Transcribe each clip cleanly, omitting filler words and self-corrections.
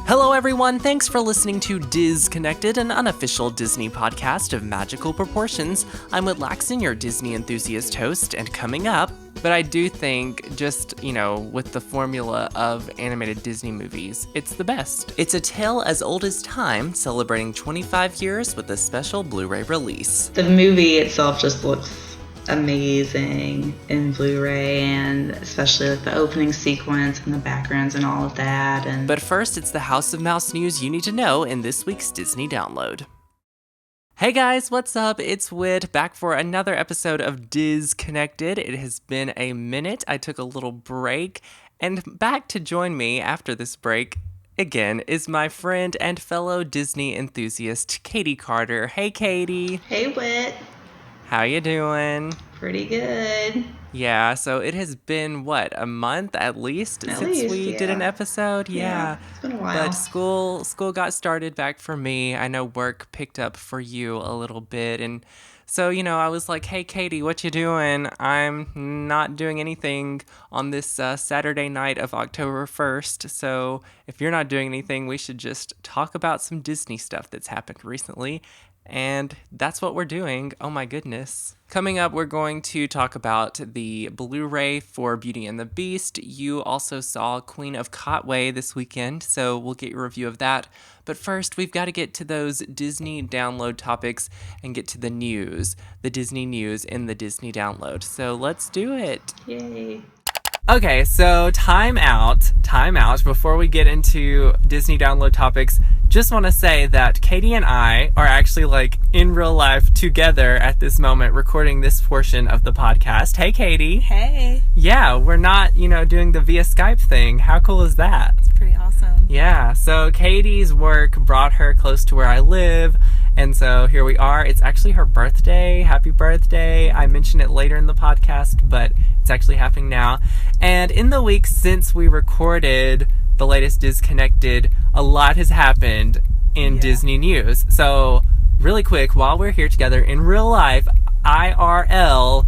Hello everyone, thanks for listening to Diz Connected, an unofficial Disney podcast of magical proportions. I'm Whit Laxton, your Disney enthusiast host, and coming up, but I do think just, with the formula of animated Disney movies, it's the best. It's a tale as old as time, celebrating 25 years with a special Blu-ray release. The movie itself just looks amazing in Blu-ray, and especially like the opening sequence and the backgrounds and all of that. But first, it's the House of Mouse news you need to know in this week's Disney Download. Hey guys, what's up? It's Whit, back for another episode of Diz Connected. It has been a minute. I took a little break, and back to join me after this break again is my friend and fellow Disney enthusiast, Katie Carter. Hey, Katie. Hey, Whit. How you doing? Pretty good. Yeah, so it has been, a month at least since we did an episode? Yeah. It's been a while. But school got started back for me. I know work picked up for you a little bit. And so, I was like, hey, Katie, what you doing? I'm not doing anything on this Saturday night of October 1st. So if you're not doing anything, we should just talk about some Disney stuff that's happened recently. And that's what we're doing. Oh my goodness. Coming up, we're going to talk about the Blu-ray for Beauty and the Beast. You also saw Queen of Katwe this weekend, so we'll get your review of that. But first, we've got to get to those Disney download topics and get to the news, the Disney news in the Disney download. So let's do it. Yay. Okay, so time out. Before we get into Disney download topics, just want to say that Katie and I are actually in real life together at this moment recording this portion of the podcast. Hey, Katie. Hey. Yeah, we're not, doing the via Skype thing. How cool is that? It's pretty awesome. Yeah, so Katie's work brought her close to where I live, and so here we are. It's actually her birthday. Happy birthday. I mention it later in the podcast, but it's actually happening now. And in the weeks since we recorded the latest Disconnected, a lot has happened in Disney news. So really quick, while we're here together in real life, IRL,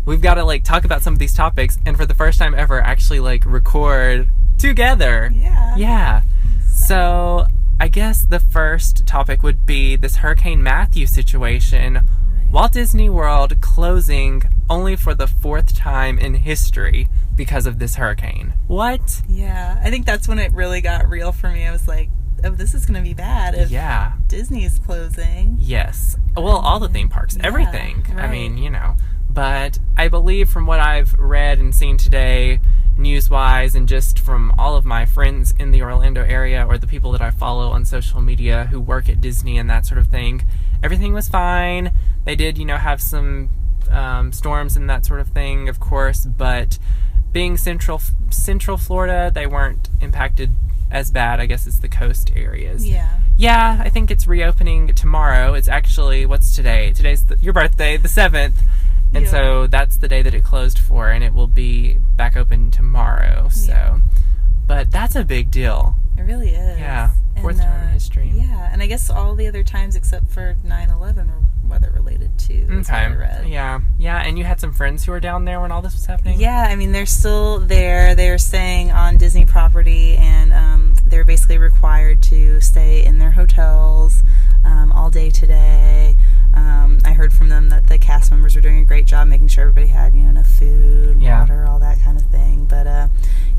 we've got to talk about some of these topics, and for the first time ever actually record together. Yeah. So I guess the first topic would be this Hurricane Matthew situation. Right. Walt Disney World closing only for the 4th time in history because of this hurricane. What? Yeah, I think that's when it really got real for me. I was like, oh, this is going to be bad if Disney's closing. Yes. Well, all the theme parks, everything. Right. I mean, But I believe from what I've read and seen today, news-wise, and just from all of my friends in the Orlando area or the people that I follow on social media who work at Disney and that sort of thing, everything was fine. They did, have some storms and that sort of thing, of course, but being Central Florida, they weren't impacted as bad, I guess, as the coast areas. Yeah, I think it's reopening tomorrow. It's actually, what's today? Today's your birthday, the 7th. And so that's the day that it closed for, and it will be back open tomorrow. So, but that's a big deal. It really is. Yeah, 4th time in history. Yeah, and I guess all the other times except for 9/11 were weather-related too. That's what I read. Yeah, and you had some friends who were down there when all this was happening? Yeah, I mean, they're still there. They're staying on Disney property, and they're basically required to stay in their hotels all day today. I heard from them that the cast members were doing a great job making sure everybody had, enough food, water, all that kind of thing. But,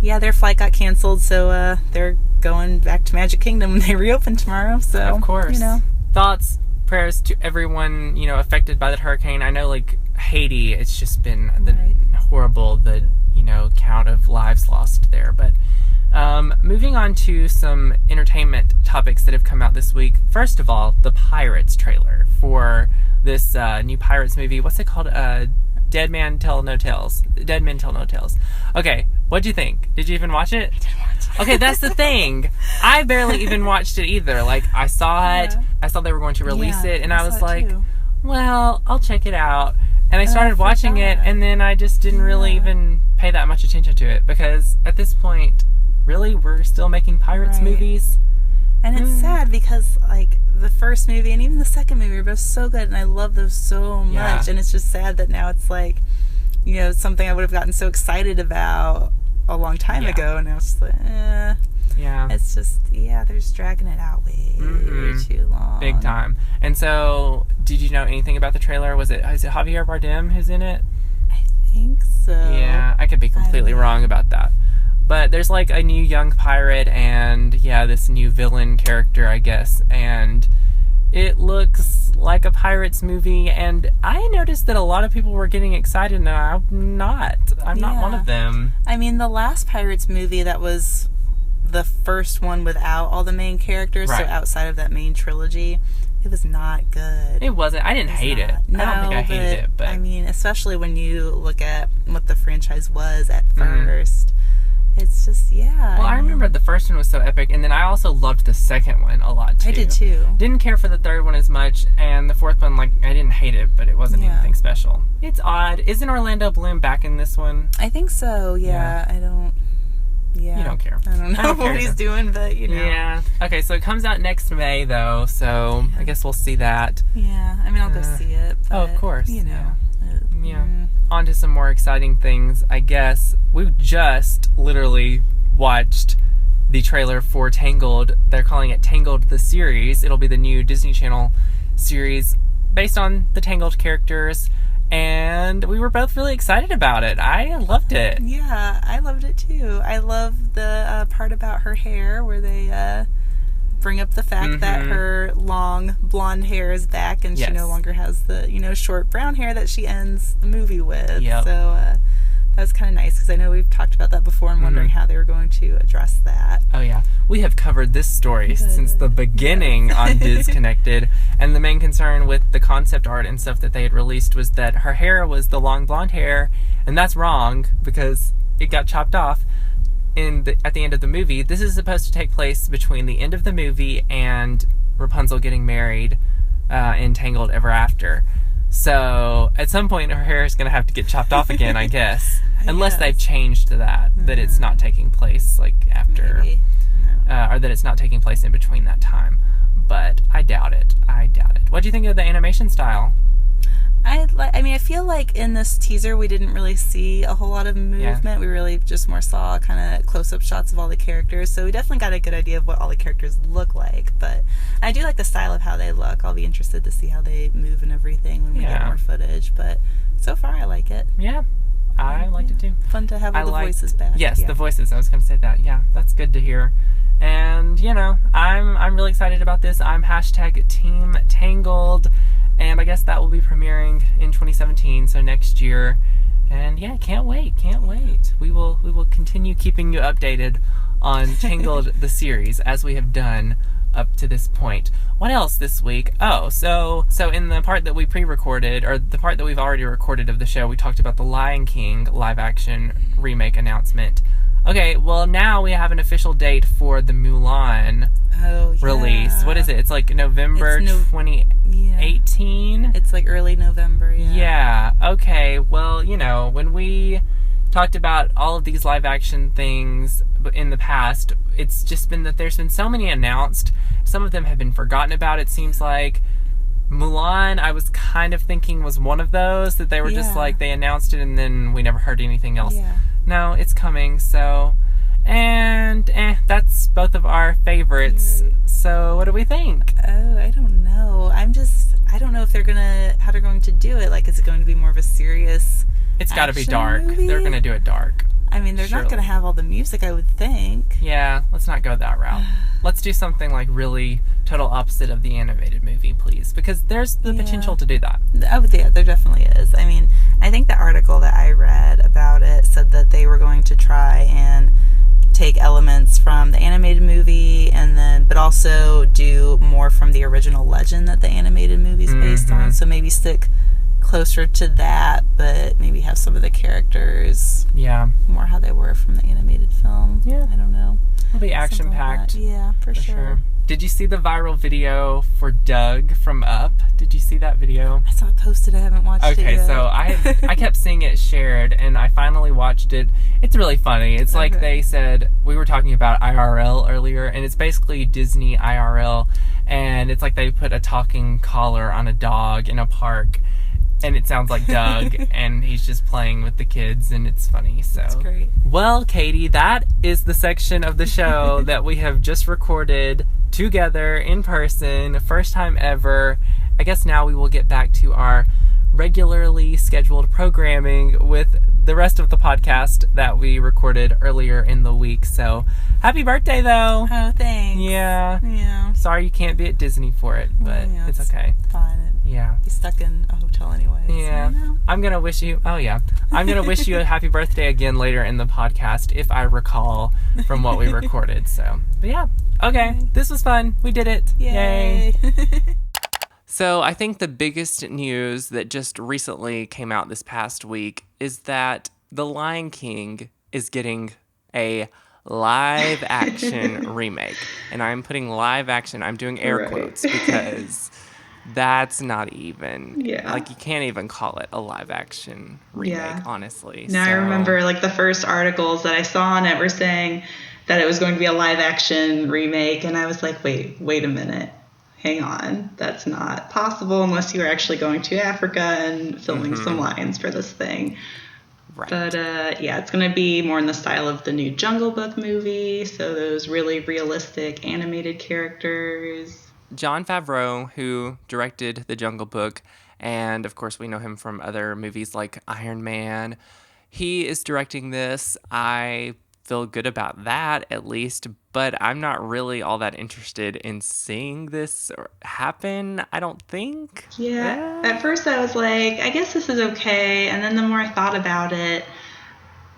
their flight got canceled, so they're going back to Magic Kingdom when they reopen tomorrow. So, of course. Thoughts, prayers to everyone, affected by that hurricane. I know, Haiti, it's just been horrible, count of lives lost there. But moving on to some entertainment topics that have come out this week. First of all, the Pirates trailer for this new Pirates movie. What's it called? Dead Men Tell No Tales. Okay, what'd you think? Did you even watch it? I didn't watch it. Okay, that's the thing. I barely even watched it either. I saw it. I saw they were going to release it, and I was like, well, I'll check it out. And I started watching it, and then I just didn't really even pay that much attention to it, because at this point, really, we're still making Pirates movies? And it's sad because, the first movie and even the second movie are both so good, and I love those so much. And it's just sad that now it's something I would have gotten so excited about a long time ago, and now it's just Yeah. It's just, they're just dragging it out way too long. Big time. And so, did you know anything about the trailer? Is it Javier Bardem who's in it? I think so. Yeah, I could be completely wrong about that. But there's like a new young pirate and, this new villain character, I guess. And it looks like a Pirates movie. And I noticed that a lot of people were getting excited, and I'm not. I'm not one of them. I mean, the last Pirates movie, that was the first one without all the main characters, so outside of that main trilogy, it was not good. It wasn't. I didn't hate it. No, I don't think I hated it. But I mean, especially when you look at what the franchise was at first. It's just, Well, I remember the first one was so epic, and then I also loved the second one a lot, too. I did, too. Didn't care for the third one as much, and the fourth one, I didn't hate it, but it wasn't anything special. It's odd. Isn't Orlando Bloom back in this one? I think so, I don't... Yeah. You don't care. I don't know what he's doing, but, Yeah. Okay, so it comes out next May, though, so I guess we'll see that. Yeah. I mean, I'll go see it, but, of course. Yeah. On to some more exciting things, I guess. We just literally watched the trailer for Tangled. They're calling it Tangled the series. It'll be the new Disney Channel series based on the Tangled characters. And we were both really excited about it. I loved it. Yeah, I loved it too. I love the part about her hair where they bring up the fact that her long blonde hair is back and she no longer has the, short brown hair that she ends the movie with. Yep. So that was kind of nice because I know we've talked about that before and wondering how they were going to address that. Oh, yeah. We have covered this story since the beginning on Disconnected, and the main concern with the concept art and stuff that they had released was that her hair was the long blonde hair, and that's wrong because it got chopped off at the end of the movie. This is supposed to take place between the end of the movie and Rapunzel getting married in Tangled Ever After. So at some point her hair is going to have to get chopped off again, I guess. Unless they've changed that it's not taking place after, or that it's not taking place in between that time. But I doubt it. What do you think of the animation style? I feel like in this teaser we didn't really see a whole lot of movement. Yeah. We really just more saw kind of close-up shots of all the characters. So we definitely got a good idea of what all the characters look like. But I do like the style of how they look. I'll be interested to see how they move and everything when we get more footage. But so far I like it. Yeah. I liked it too. Fun to have all the voices back. Yes, the voices. I was going to say that. Yeah, that's good to hear. And, I'm really excited about this. I'm #Team Tangled. And I guess that will be premiering in 2017, so next year. And can't wait. We will continue keeping you updated on Tangled the series as we have done up to this point. What else this week? Oh, so in the part that we pre-recorded, or the part that we've already recorded of the show, we talked about the Lion King live-action remake announcement. Okay, well, now we have an official date for the Mulan release. What is it? It's November 2018? It's early November, Yeah, okay. Well, when we talked about all of these live-action things in the past, it's just been that there's been so many announced. Some of them have been forgotten about, it seems like. Mulan, I was kind of thinking was one of those, that they were just they announced it and then we never heard anything else. Yeah. No, it's coming, so... And, that's both of our favorites. Right. So, what do we think? Oh, I don't know. I don't know if how they're going to do it. Is it going to be more of a serious It's got to be dark. Movie? They're going to do it dark. I mean, they're not going to have all the music, I would think. Yeah, let's not go that route. Let's do something really total opposite of the animated movie, please. Because there's the potential to do that. Oh, yeah, there definitely is. I mean, I think the article that I read about it said that they were going to try and take elements from the animated movie but also do more from the original legend that the animated movie's based on. So maybe stick closer to that, but maybe have some of the characters more how they were from the animated film. I don't know. It'll be action packed. Yeah, for sure. Did you see the viral video for Doug from Up? Did you see that video? I saw it posted. I haven't watched it yet. Okay, so I kept seeing it shared, and I finally watched it. It's really funny. It's like they said, we were talking about IRL earlier, and it's basically Disney IRL, and it's like they put a talking collar on a dog in a park. and it sounds like Doug, and he's just playing with the kids, and it's funny. So That's great. Well, Katie, that is the section of the show that we have just recorded together in person, first time ever. I guess now we will get back to our regularly scheduled programming with the rest of the podcast that we recorded earlier in the week. So, happy birthday, though. Oh, thanks. Yeah. Yeah. Sorry you can't be at Disney for it, but Yeah, it's okay. Fine. Yeah. Be stuck in a hotel anyway. Yeah. So, I'm going to wish you, I'm going to wish you a happy birthday again later in the podcast if I recall from what we recorded. So, but yeah. Okay. This was fun. We did it. Yay. So I think the biggest news that just recently came out this past week is that The Lion King is getting a live action remake. And I'm putting live action, I'm doing air quotes because that's not even, like, you can't even call it a live action remake, honestly. Now I remember, like, the first articles that I saw on it were saying that it was going to be a live action remake, and I was like, wait a minute. Hang on, that's not possible unless you are actually going to Africa and filming some lions for this thing. Right. But it's going to be more in the style of the new Jungle Book movie, so those really realistic animated characters. Jon Favreau, who directed The Jungle Book, and of course we know him from other movies like Iron Man, he is directing this. I feel good about that, at least, but I'm not really all that interested in seeing this happen, I don't think. Yeah. At first I was like, I guess this is okay, and then the more I thought about it,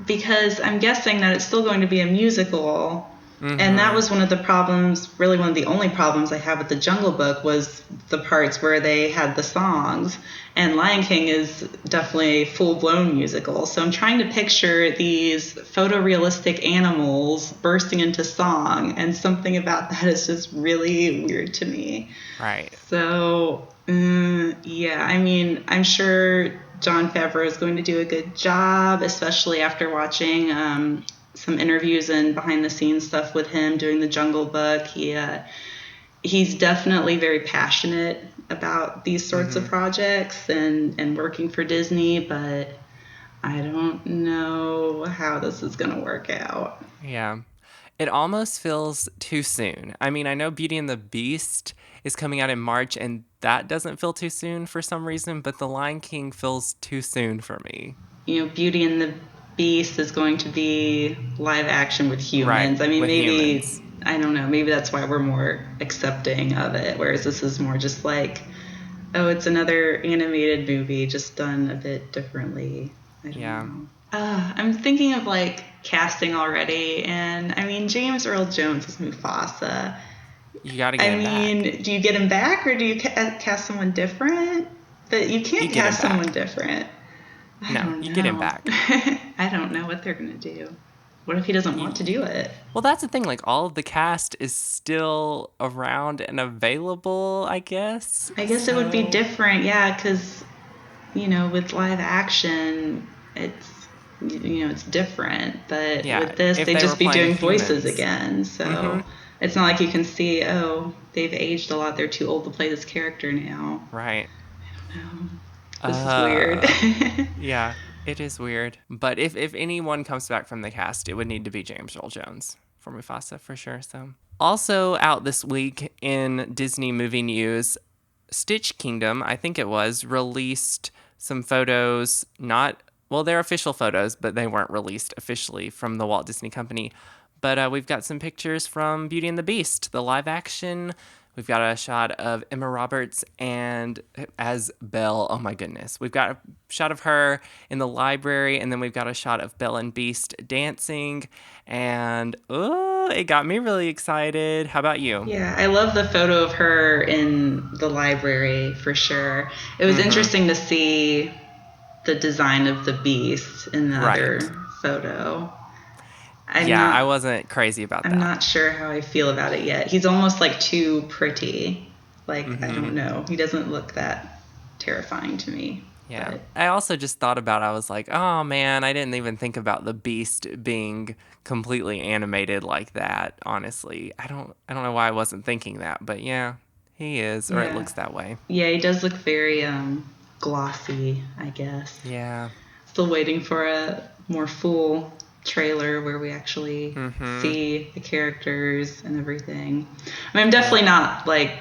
because I'm guessing that it's still going to be a musical, and that was one of the problems, really one of the only problems I had with the Jungle Book was the parts where they had the songs, and Lion King is definitely a full-blown musical. So I'm trying to picture these photorealistic animals bursting into song, and something about that is just really weird to me. Right. So, I mean, I'm sure Jon Favreau is going to do a good job, especially after watching some interviews and behind-the-scenes stuff with him doing the Jungle Book. He's definitely very passionate about these sorts of projects and working for Disney, but I don't know how this is going to work out. Yeah. It almost feels too soon. I mean, I know Beauty and the Beast is coming out in March, and that doesn't feel too soon for some reason, but The Lion King feels too soon for me. You know, Beauty and the Beast is going to be live action with humans. Right, I mean, maybe humans. I don't know, maybe that's why we're more accepting of it, whereas this is more just like, oh, it's another animated movie just done a bit differently. I don't know. I'm thinking of like casting already, and I mean, James Earl Jones is Mufasa. You gotta get him back. Do you get him back, or do you cast someone different? But you can't cast someone different. No, you get him back. I don't know what they're going to do. What if he doesn't want to do it? Well, that's the thing. Like, all of the cast is still around and available, I guess. I guess it would be different, yeah, because, you know, with live action, it's different. But with this, they'd just be doing voices again. So it's not like you can see, oh, they've aged a lot. They're too old to play this character now. Right. I don't know. This is weird. Yeah, it is weird. But if anyone comes back from the cast, it would need to be James Earl Jones for Mufasa for sure. So, also out this week in Disney movie news, Stitch Kingdom, I think it was, released some photos, they're official photos, but they weren't released officially from the Walt Disney Company. But we've got some pictures from Beauty and the Beast, the live action. We've got a shot of Emma Roberts and as Belle. Oh my goodness. We've got a shot of her in the library, and then we've got a shot of Belle and Beast dancing. And it got me really excited. How about you? Yeah, I love the photo of her in the library for sure. It was interesting to see the design of the Beast in the other photo. I wasn't crazy about that. I'm not sure how I feel about it yet. He's almost like too pretty. Like, I don't know. He doesn't look that terrifying to me. Yeah. But I also just thought about, I was like, oh man, I didn't even think about the Beast being completely animated like that, honestly. I don't know why I wasn't thinking that, but yeah, he is, or it looks that way. Yeah, he does look very glossy, I guess. Yeah. Still waiting for a more full trailer where we actually see the characters and everything. I mean, I'm definitely not like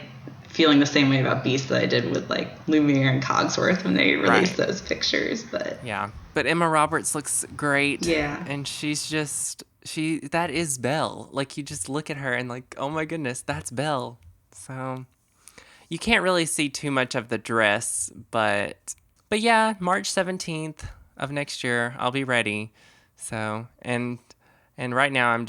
feeling the same way about Beast that I did with like Lumiere and Cogsworth when they released those pictures, but yeah. But Emma Roberts looks great. Yeah. And she's just that is Belle. Like, you just look at her and like, oh my goodness, that's Belle. So you can't really see too much of the dress, but yeah, March 17th of next year, I'll be ready. So, and right now I'm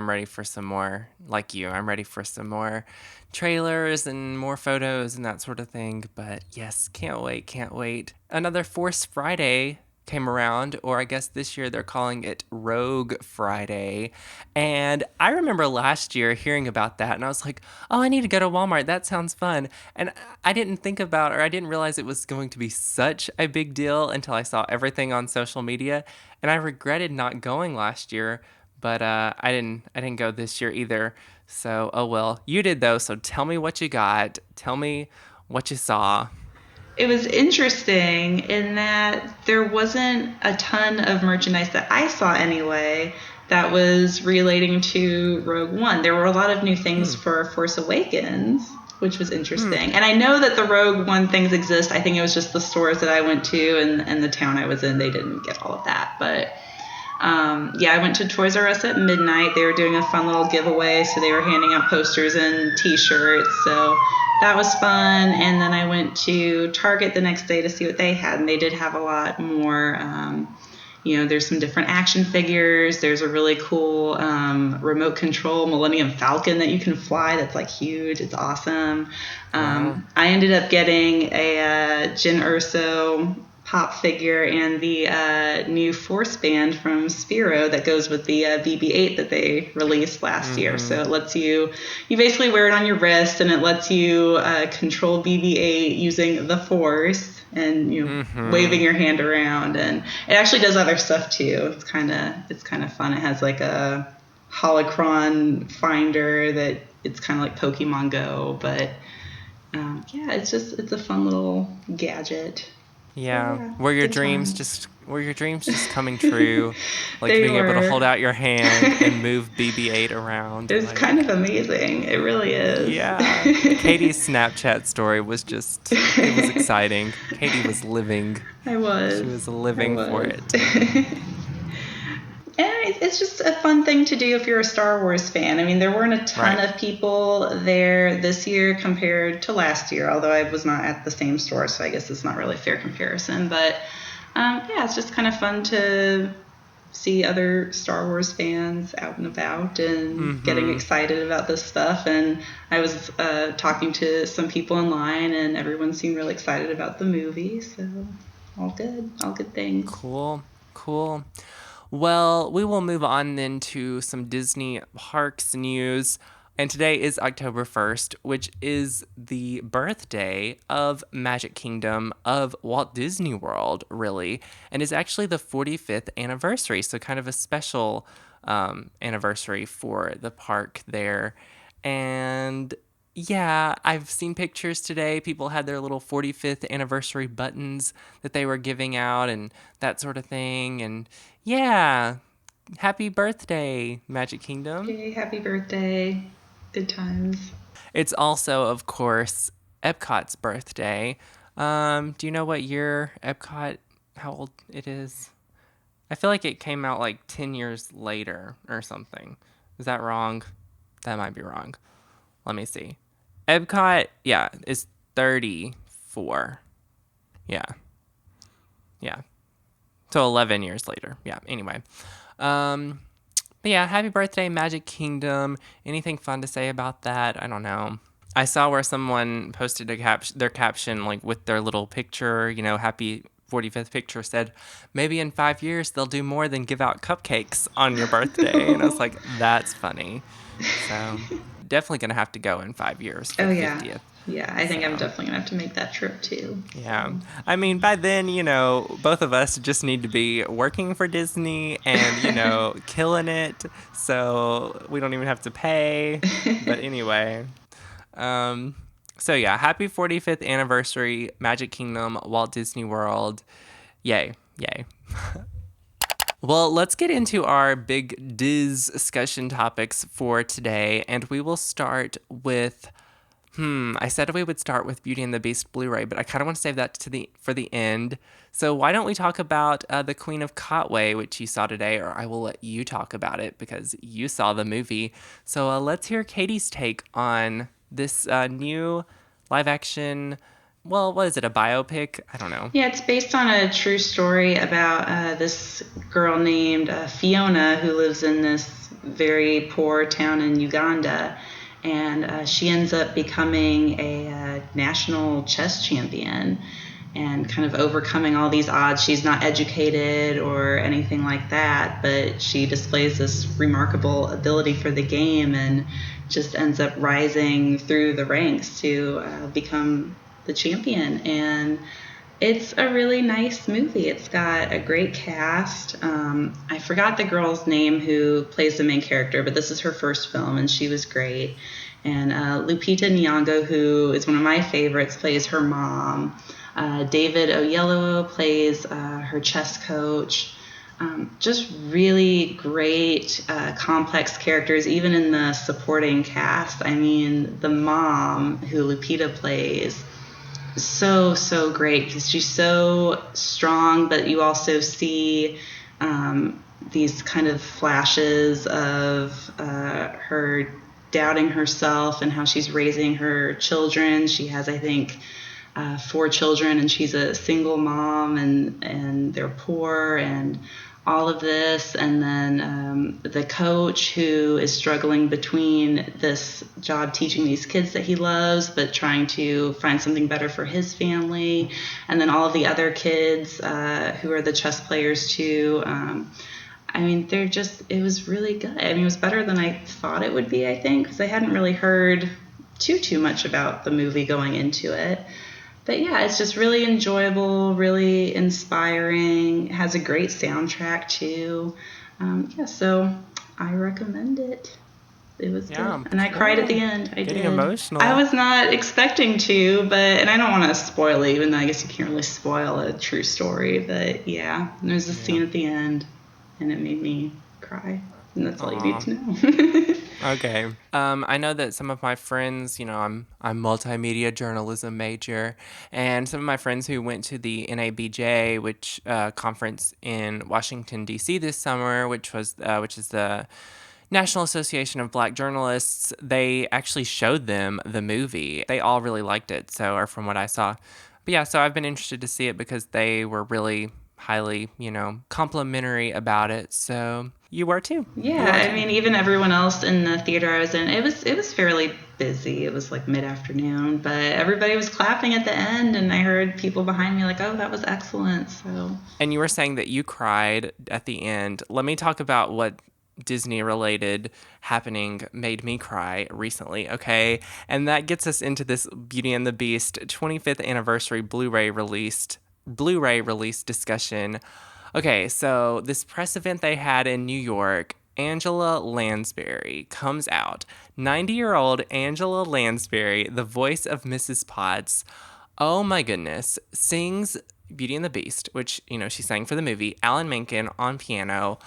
ready for some more, like you, I'm ready for some more trailers and more photos and that sort of thing. But yes, can't wait. Another Force Friday came around, or I guess this year they're calling it Rogue Friday. And I remember last year hearing about that, and I was like, oh, I need to go to Walmart. That sounds fun. And I didn't realize it was going to be such a big deal until I saw everything on social media. And I regretted not going last year, but I didn't go this year either. So, oh well. You did though, so tell me what you got. Tell me what you saw. It was interesting in that there wasn't a ton of merchandise that I saw anyway that was relating to Rogue One. There were a lot of new things for Force Awakens, which was interesting. And I know that the Rogue One things exist. I think it was just the stores that I went to and the town I was in, they didn't get all of that. But yeah, I went to Toys R Us at midnight. They were doing a fun little giveaway, so they were handing out posters and T-shirts. So that was fun. And then I went to Target the next day to see what they had, and they did have a lot more. There's some different action figures. There's a really cool remote control Millennium Falcon that you can fly. That's like huge. It's awesome. I ended up getting a Jyn Erso pop figure and the new Force band from Spiro that goes with the BB-8 that they released last year. So it lets you basically wear it on your wrist, and it lets you control BB-8 using the Force and waving your hand around, and it actually does other stuff too. It's kind of fun. It has like a holocron finder that it's kind of like Pokemon Go, but it's a fun little gadget. Yeah, were your dreams just coming true? Like They being able to were. hold out your hand and move BB-8 around. It's kind of amazing. It really is. Yeah. Katie's Snapchat story was it was exciting. Katie was living. I was. She was living for it. And it's just a fun thing to do if you're a Star Wars fan. I mean, there weren't a ton of people there this year compared to last year, although I was not at the same store, so I guess it's not really a fair comparison. But, it's just kind of fun to see other Star Wars fans out and about and getting excited about this stuff. And I was talking to some people in line, and everyone seemed really excited about the movie. So all good things. Cool. Well, we will move on then to some Disney parks news. And today is October 1st, which is the birthday of Magic Kingdom of Walt Disney World, really. And is actually the 45th anniversary, so kind of a special anniversary for the park there. And yeah, I've seen pictures today. People had their little 45th anniversary buttons that they were giving out and that sort of thing. And yeah, happy birthday, Magic Kingdom. Yay, happy birthday. Good times. It's also, of course, Epcot's birthday. Do you know what year Epcot, how old it is? I feel like it came out like 10 years later or something. Is that wrong? That might be wrong. Let me see. Epcot, is 34. Yeah. So 11 years later. Yeah, anyway. But yeah, happy birthday, Magic Kingdom. Anything fun to say about that? I don't know. I saw where someone posted their caption, like with their little picture, happy 45th picture, said, maybe in 5 years they'll do more than give out cupcakes on your birthday. And I was like, that's funny. So definitely going to have to go in 5 years for the 50th. Yeah, I think I'm definitely going to have to make that trip too. Yeah. I mean, by then, both of us just need to be working for Disney and, killing it. So we don't even have to pay. But anyway, So yeah, happy 45th anniversary, Magic Kingdom, Walt Disney World. Yay, yay. Well, let's get into our big discussion topics for today, and we will start with I said we would start with Beauty and the Beast Blu-ray, but I kind of want to save that for the end. So why don't we talk about The Queen of Katwe, which you saw today, or I will let you talk about it because you saw the movie. So let's hear Katie's take on this new live-action, well, what is it, a biopic? I don't know. Yeah, it's based on a true story about this girl named Fiona who lives in this very poor town in Uganda. And she ends up becoming a national chess champion and kind of overcoming all these odds. She's not educated or anything like that, but she displays this remarkable ability for the game and just ends up rising through the ranks to become the champion. And it's a really nice movie. It's got a great cast. I forgot the girl's name who plays the main character, but this is her first film, and she was great. And Lupita Nyong'o, who is one of my favorites, plays her mom. David Oyelowo plays her chess coach. Just really great, complex characters, even in the supporting cast. I mean, the mom, who Lupita plays, so great because she's so strong, but you also see these kind of flashes of her doubting herself and how she's raising her children. She has, I think, 4 children, and she's a single mom, and they're poor, and all of this. And then the coach, who is struggling between this job teaching these kids that he loves, but trying to find something better for his family. And then all of the other kids who are the chess players too. I mean, it was really good. I mean, it was better than I thought it would be, I think, because I hadn't really heard too much about the movie going into it. But yeah, it's just really enjoyable, really inspiring. It has a great soundtrack too. So I recommend it. It was good. And I cried at the end. I did. Emotional. I was not expecting to, and I don't want to spoil it, even though I guess you can't really spoil a true story. But yeah, there's a scene at the end, and it made me cry. And that's all you need to know. Okay. I know that some of my friends, I'm multimedia journalism major, and some of my friends who went to the NABJ, which conference in Washington D.C. this summer, which is the National Association of Black Journalists, they actually showed them the movie. They all really liked it, or from what I saw. But yeah, so I've been interested to see it because they were really highly, complimentary about it. So you were too. Yeah, I mean, even everyone else in the theater I was in, it was fairly busy. It was like mid-afternoon, but everybody was clapping at the end, and I heard people behind me like, "Oh, that was excellent." So. And you were saying that you cried at the end. Let me talk about what Disney-related happening made me cry recently, okay? And that gets us into this Beauty and the Beast 25th anniversary Blu-ray release discussion. Okay, so this press event they had in New York, Angela Lansbury comes out. 90-year-old Angela Lansbury, the voice of Mrs. Potts, oh my goodness, sings Beauty and the Beast, which, she sang for the movie, Alan Menken on piano.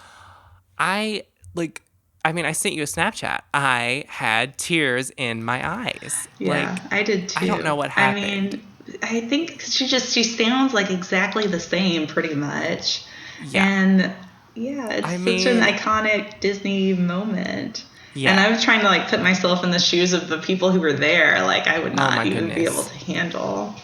I sent you a Snapchat. I had tears in my eyes. Yeah, I did too. I don't know what happened. I mean, I think she sounds like exactly the same pretty much. Yeah. And yeah, it's such an iconic Disney moment. Yeah. And I was trying to put myself in the shoes of the people who were there. I would not even be able to handle.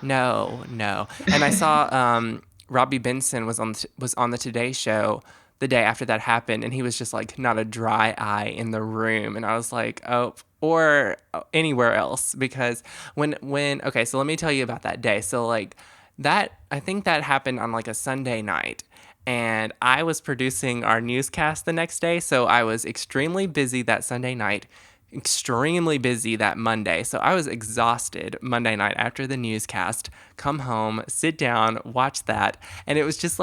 No. And I saw Robbie Benson was on the Today Show the day after that happened, and he was just not a dry eye in the room. And I was like, oh, or anywhere else, because okay, so let me tell you about that day. So that, I think that happened on a Sunday night, and I was producing our newscast the next day, so I was extremely busy that Sunday night, extremely busy that Monday. So I was exhausted Monday night after the newscast, come home, sit down, watch that, and it was just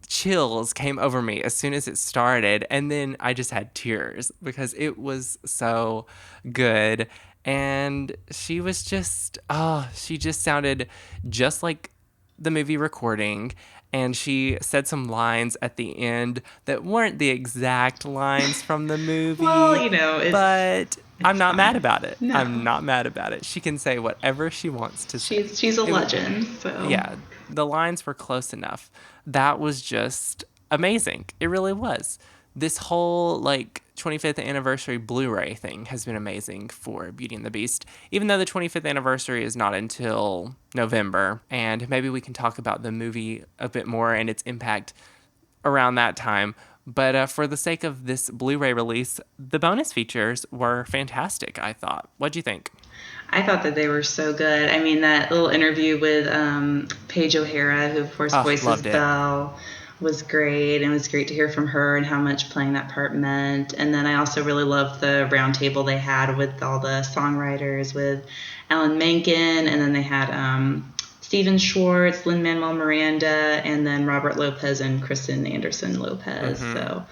chills came over me as soon as it started, and then I just had tears because it was so good. And she was just, she just sounded just like the movie recording. And she said some lines at the end that weren't the exact lines from the movie. Well, you know, but I'm not fine. mad about it. No. I'm not mad about it. She can say whatever she wants to say. She's a legend, so. Yeah, the lines were close enough. That was just amazing. It really was. This whole, like, 25th anniversary Blu-ray thing has been amazing for Beauty and the Beast, even though the 25th anniversary is not until November, and maybe we can talk about the movie a bit more and its impact around that time. But for the sake of this Blu-ray release, the bonus features were fantastic, I thought. What'd you think? I thought that they were so good. I mean, that little interview with Paige O'Hara, who, of course, voices Belle, was great. And it was great to hear from her and how much playing that part meant. And then I also really loved the round table they had with all the songwriters, with Alan Menken, and then they had Steven Schwartz, Lin-Manuel Miranda, and then Robert Lopez and Kristen Anderson Lopez. Mm-hmm. So,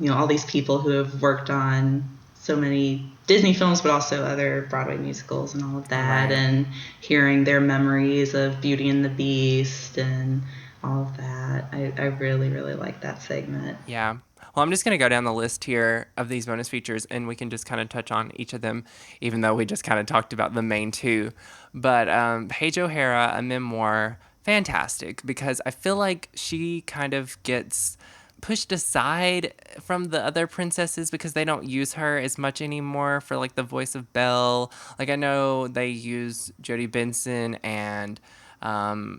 you know, all these people who have worked on so many Disney films, but also other Broadway musicals and all of that, right. And hearing their memories of Beauty and the Beast and all of that. I really, really like that segment. Yeah. Well, I'm just going to go down the list here of these bonus features, and we can just kind of touch on each of them, even though we just kind of talked about the main two. But Paige O'Hara, a memoir, fantastic, because I feel like she kind of gets pushed aside from the other princesses because they don't use her as much anymore for, like, the voice of Belle. Like, I know they use Jodie Benson, and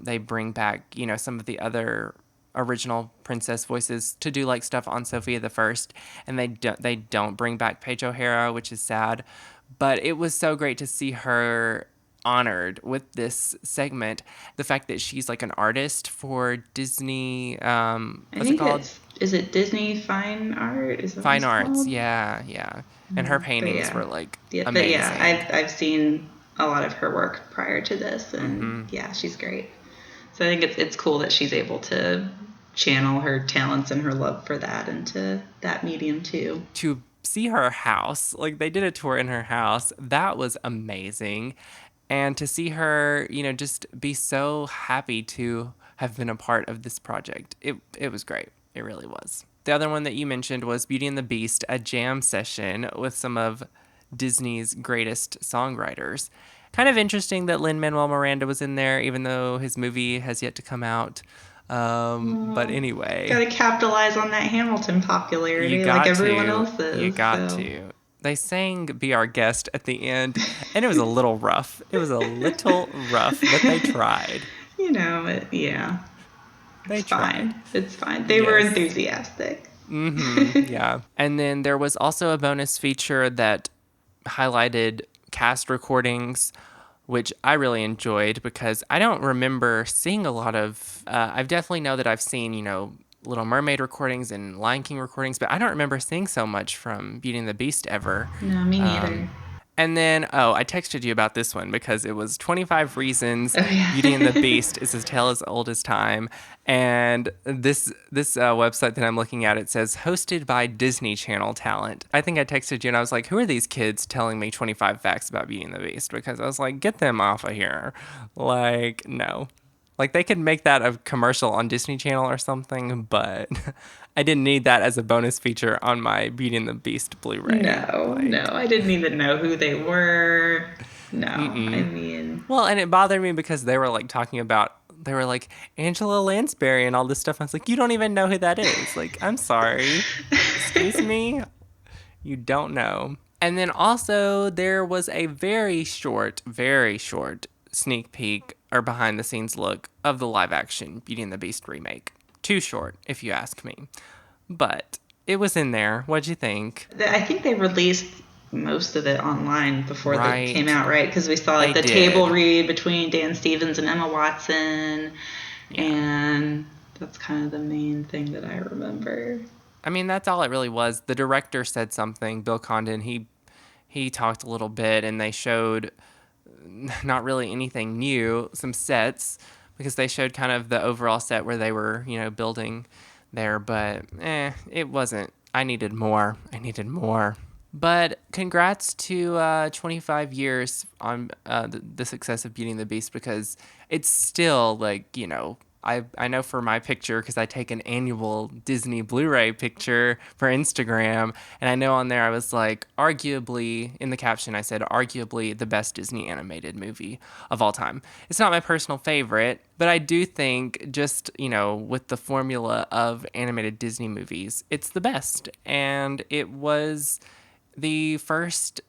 they bring back, you know, some of the other original princess voices to do, like, stuff on Sophia the First, and they don't bring back Paige O'Hara, which is sad. But it was so great to see her honored with this segment. The fact that she's, like, an artist for Disney, what's it called? Is it Disney Fine Art? Is that Fine Arts, called? Yeah. And her paintings were, like, amazing. But yeah, I've seen a lot of her work prior to this, and yeah, she's great. So I think it's cool that she's able to channel her talents and her love for that into that medium too. To see her house, like, they did a tour in her house, that was amazing. And to see her, you know, just be so happy to have been a part of this project, it was great. It really was. The other one that you mentioned was Beauty and the Beast, a jam session with some of Disney's greatest songwriters. Kind of interesting that Lin-Manuel Miranda was in there, even though his movie has yet to come out. But anyway. Got to capitalize on that Hamilton popularity like everyone else is. You got to. They sang Be Our Guest at the end, and it was a little rough. It was a little rough, but they tried. You know, yeah. They tried. It's fine. They were enthusiastic. Yeah. And then there was also a bonus feature that highlighted cast recordings, which I really enjoyed because I don't remember seeing a lot of... I definitely know that I've seen, you know, Little Mermaid recordings and Lion King recordings, but I don't remember seeing so much from Beauty and the Beast ever. No, me neither. And then, I texted you about this one because it was 25 Reasons Beauty and the Beast is a tale as old as time. And this website that I'm looking at, it says hosted by Disney Channel talent. I think I texted you and I was like, who are these kids telling me 25 facts about Beauty and the Beast? Because I was like, get them off of here. Like, no. Like, they could make that a commercial on Disney Channel or something, but I didn't need that as a bonus feature on my Beauty and the Beast Blu-ray. No, I didn't even know who they were. No, I mean... Well, and it bothered me because they were, like, talking about... They were like, Angela Lansbury and all this stuff. I was like, you don't even know who that is. Like, I'm sorry. Excuse me? You don't know. And then also, there was a very short sneak peek or behind the scenes look of the live action Beauty and the Beast remake. Too short, if you ask me. But it was in there. What'd you think? I think they released most of it online before they came out, right? Because we saw like the table read between Dan Stevens and Emma Watson. Yeah. And that's kind of the main thing that I remember. I mean, that's all it really was. The director said something, Bill Condon. He talked a little bit, and they showed not really anything new, some sets, because they showed kind of the overall set where they were, you know, building there, but it wasn't. I needed more. But congrats to 25 years on the success of Beauty and the Beast, because it's still like, I know for my picture, because I take an annual Disney Blu-ray picture for Instagram, and I know on there I was like, arguably, in the caption I said, arguably the best Disney animated movie of all time. It's not my personal favorite, but I do think just, with the formula of animated Disney movies, it's the best. And it was the first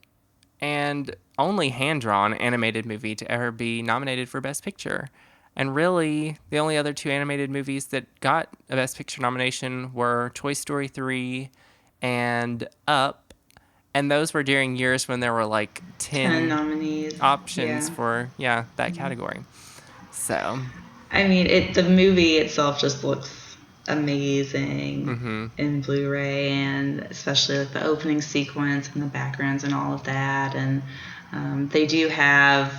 and only hand-drawn animated movie to ever be nominated for Best Picture. And really, the only other two animated movies that got a Best Picture nomination were Toy Story 3 and Up. And those were during years when there were like 10 nominees options for, that category. So, I mean, the movie itself just looks amazing in Blu-ray, and especially like the opening sequence and the backgrounds and all of that. And they do have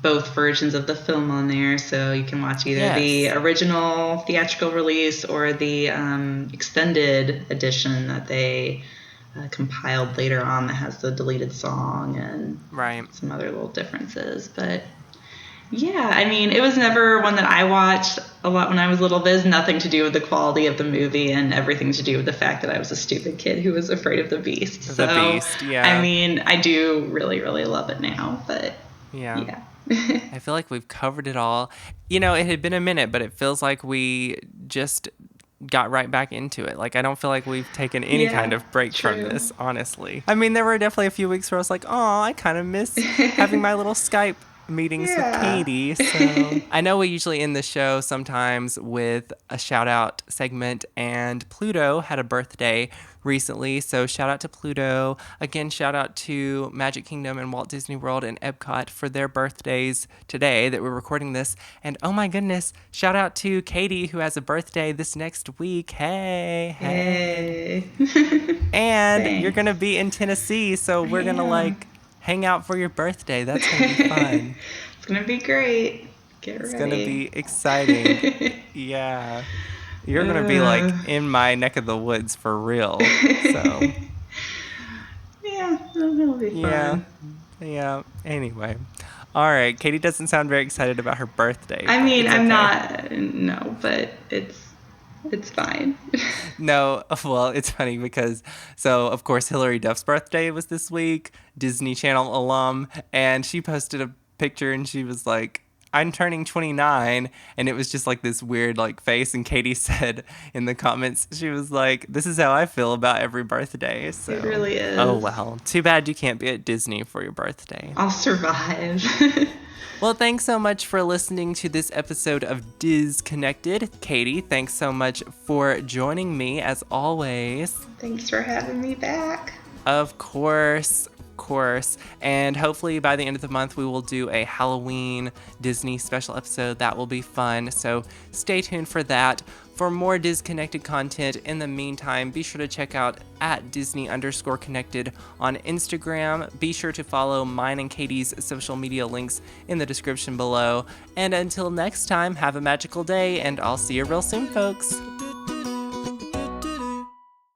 both versions of the film on there, so you can watch either the original theatrical release or the extended edition that they compiled later on that has the deleted song and some other little differences. But yeah, I mean, it was never one that I watched a lot when I was little. There's nothing to do with the quality of the movie and everything to do with the fact that I was a stupid kid who was afraid of the Beast. I mean, I do really, really love it now, but yeah. I feel like we've covered it all. It had been a minute, but it feels like we just got right back into it. Like, I don't feel like we've taken any kind of break from this, honestly. I mean, there were definitely a few weeks where I was like, oh, I kind of miss having my little Skype meetings with Katie. So I know we usually end the show sometimes with a shout out segment, and Pluto had a birthday recently, so shout out to Pluto. Again, shout out to Magic Kingdom and Walt Disney World and Epcot for their birthdays today that we're recording this. And oh my goodness, shout out to Katie, who has a birthday this next week. Hey. And Thanks. You're gonna be in Tennessee, so we're gonna hang out for your birthday. That's going to be fun. It's going to be great. Get ready. It's going to be exciting. Yeah. You're going to be like in my neck of the woods for real. So. Yeah, it'll be fun. Yeah. Anyway. All right. Katie doesn't sound very excited about her birthday. I mean, I'm not. No, but it's fine. No, well, it's funny because, of course, Hilary Duff's birthday was this week, Disney Channel alum, and she posted a picture and she was like, I'm turning 29, and it was just like this weird face, and Katie said in the comments, she was like, this is how I feel about every birthday. So, it really is. Oh, well, too bad you can't be at Disney for your birthday. I'll survive. Well, thanks so much for listening to this episode of Diz Connected. Katie, thanks so much for joining me, as always. Thanks for having me back. Of course. And hopefully by the end of the month, we will do a Halloween Disney special episode. That will be fun. So stay tuned for that. For more Disconnected content in the meantime, be sure to check out @Disney_connected on Instagram. Be sure to follow mine and Katie's social media links in the description below. And until next time, have a magical day, and I'll see you real soon, folks.